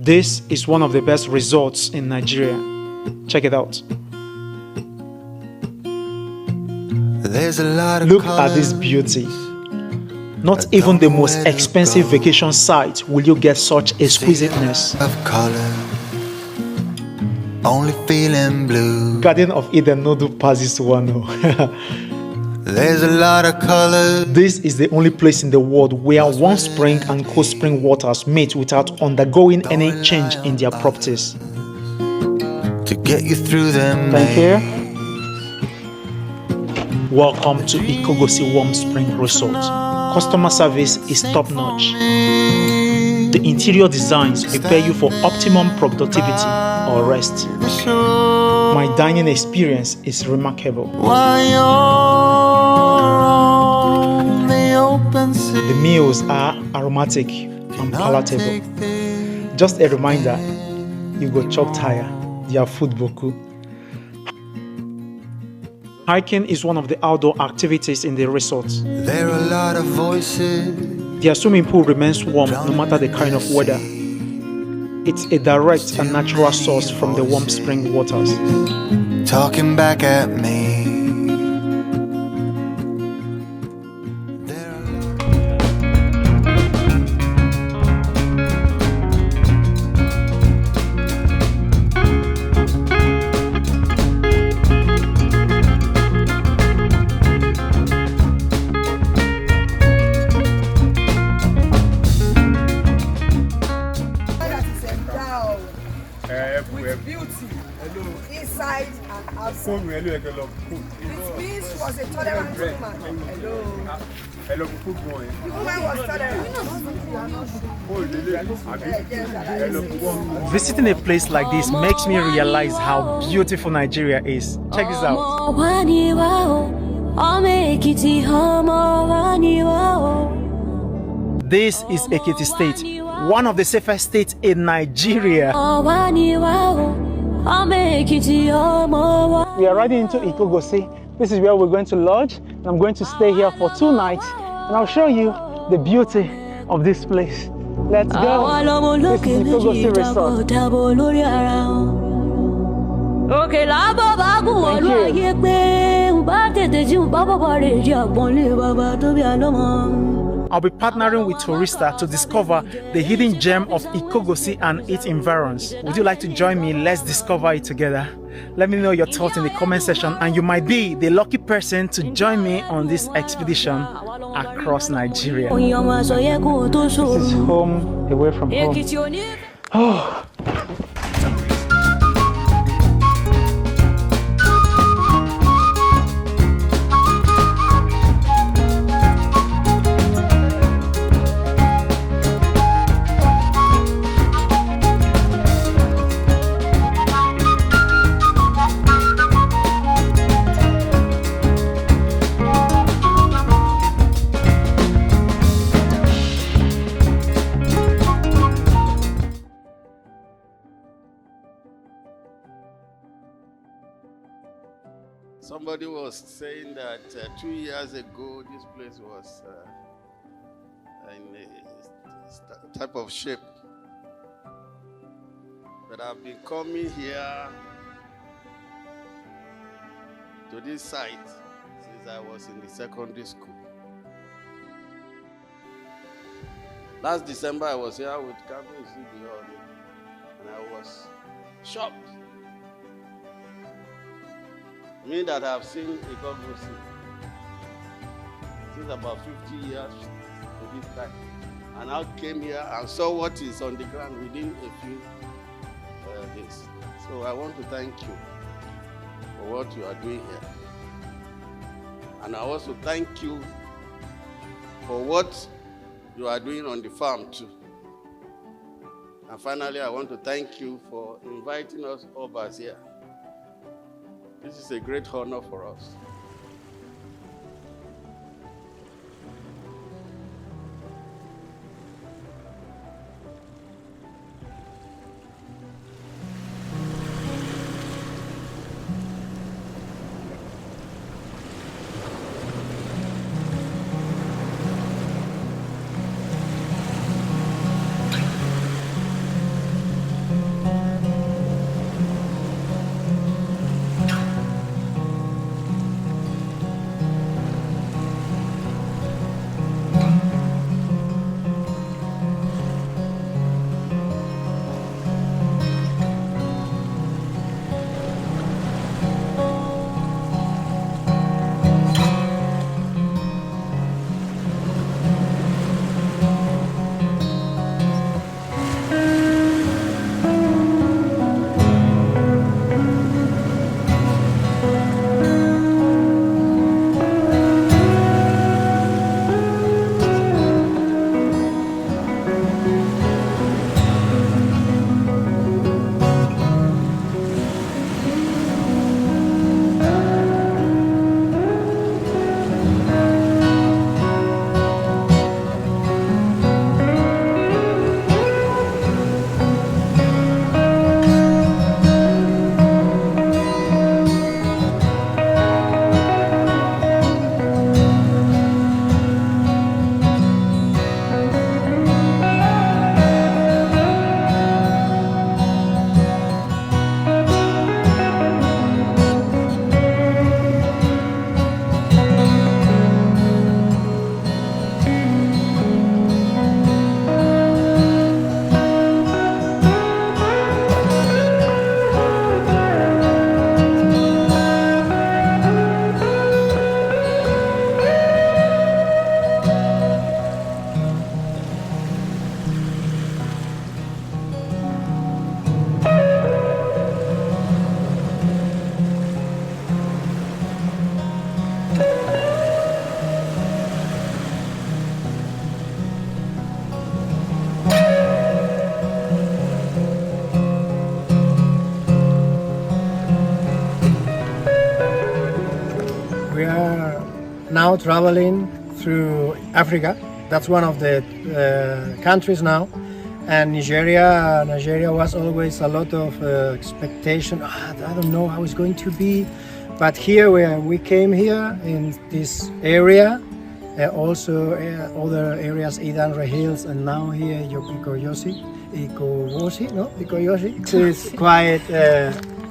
This is one of the best resorts in Nigeria. Check it out. There's a lot of Look at this beauty. Not even the most expensive vacation site will you get such exquisiteness. of color, only feeling blue. Garden of Eden no do passes one. There's a lot of color. This is the only place in the world where warm spring and cold spring waters meet without undergoing any change in their properties. To get you through them. Thank you. Welcome to Ikogosi Warm Spring Resort. Customer service is top-notch. The interior designs prepare you for optimum productivity or rest. My dining experience is remarkable. The meals are aromatic and palatable. Just a reminder, you go chop tire, their food boku. Hiking is one of the outdoor activities in the resort. There are a lot of voices. Their swimming pool remains warm no matter the kind of weather. It's a direct and natural source from the warm spring waters. Talking back at me. With beauty, inside and outside. It means she was a tolerant woman. The woman was tolerant. Visiting a place like this makes me realize how beautiful Nigeria is. Check this out. This is Ekiti State, one of the safest states in Nigeria. We are riding into Ikogosi. This is where we're going to lodge, and I'm going to stay here for 2 nights, and I'll show you the beauty of this place. Let's go. This is Ikogosi Resort. Thank you. I'll be partnering with Tourista to discover the hidden gem of Ikogosi and its environs. Would you like to join me? Let's discover it together. Let me know your thoughts in the comment section, and you might be the lucky person to join me on this expedition across Nigeria. This is home away from home. Oh. Somebody was saying that 2 years ago, this place was in a type of shape. But I've been coming here to this site since I was in the secondary school. Last December, I was here with Captain CBO, and I was shocked. Me that have seen Ikogosi since about 50 years to this time, and I came here and saw what is on the ground within a few days. So I want to thank you for what you are doing here, and I also thank you for what you are doing on the farm too. And finally, I want to thank you for inviting us over here. This is a great honor for us. now traveling through Africa. That's one of the countries now. And Nigeria was always a lot of expectation. I don't know how it's going to be. But here we came here in this area, also other areas, Idanre Hills, and now here Ikogosi. It's quite,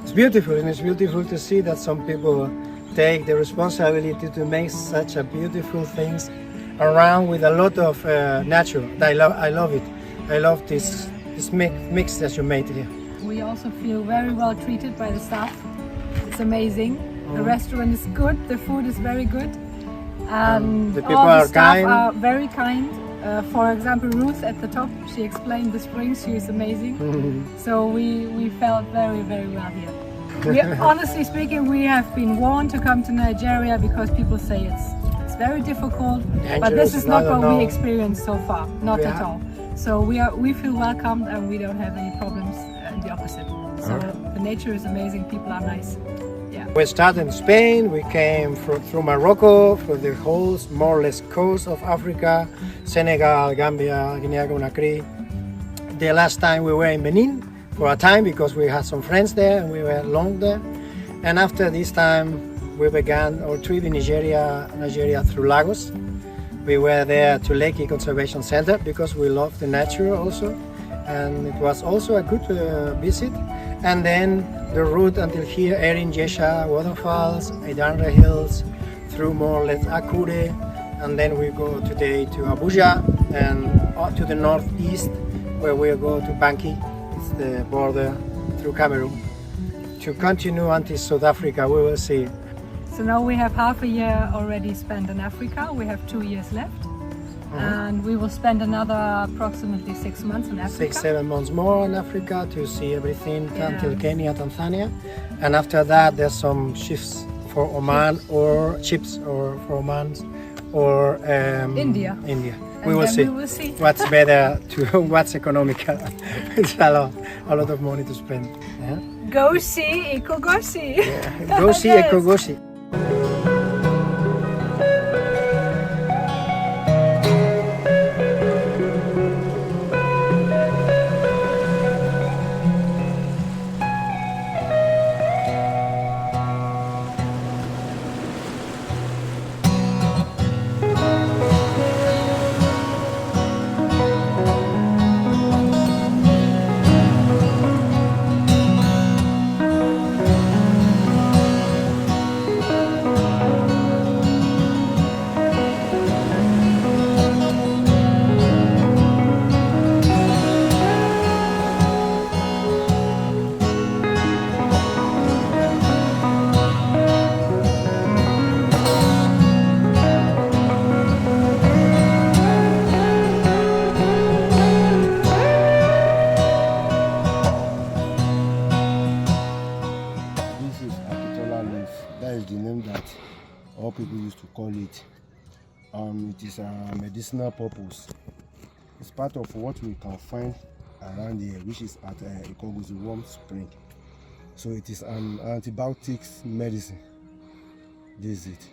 it's beautiful, and it's beautiful to see that some people take the responsibility to make such a beautiful things around with a lot of nature. I love it. I love this mix that you made here. We also feel very well treated by the staff. It's amazing. The restaurant is good, the food is very good, and the people all the are staff kind. are very kind. For example, Ruth at the top, she explained the springs, she is amazing. So we felt very, very well here. Honestly speaking, we have been warned to come to Nigeria because people say it's very difficult, but this is not what we experienced so far, not at all. So we feel welcomed and we don't have any problems, the opposite. So the nature is amazing, people are nice. Yeah. We started in Spain, we came through Morocco, through the whole more or less coast of Africa, Senegal, Gambia, Guinea-Conakry. The last time we were in Benin for a time because we had some friends there and we were long there. And after this time we began our trip in Nigeria through Lagos. We were there to Lekki Conservation Center because we love the nature also. And it was also a good visit. And then the route until here, Erin Jesha waterfalls, Idanre Hills, through more or less Akure, and then we go today to Abuja and to the northeast where we go to Banki, it's the border through Cameroon. To continue until South Africa, we will see. So now we have half a year already spent in Africa, we have 2 years left. And we will spend another approximately 6 months in Africa. 6-7 months more in Africa to see everything until Kenya, Tanzania. And after that, there's some shifts for Oman or chips or for Oman or India. We will see. What's better what's economical. It's a lot of money to spend. Yeah? Go see Ikogosi. Yeah. Go see Ikogosi. That is the name that all people used to call it. It is a medicinal purpose. It's part of what we can find around here, which is at Ikogosi Warm Spring. So it is an antibiotics medicine. This is it.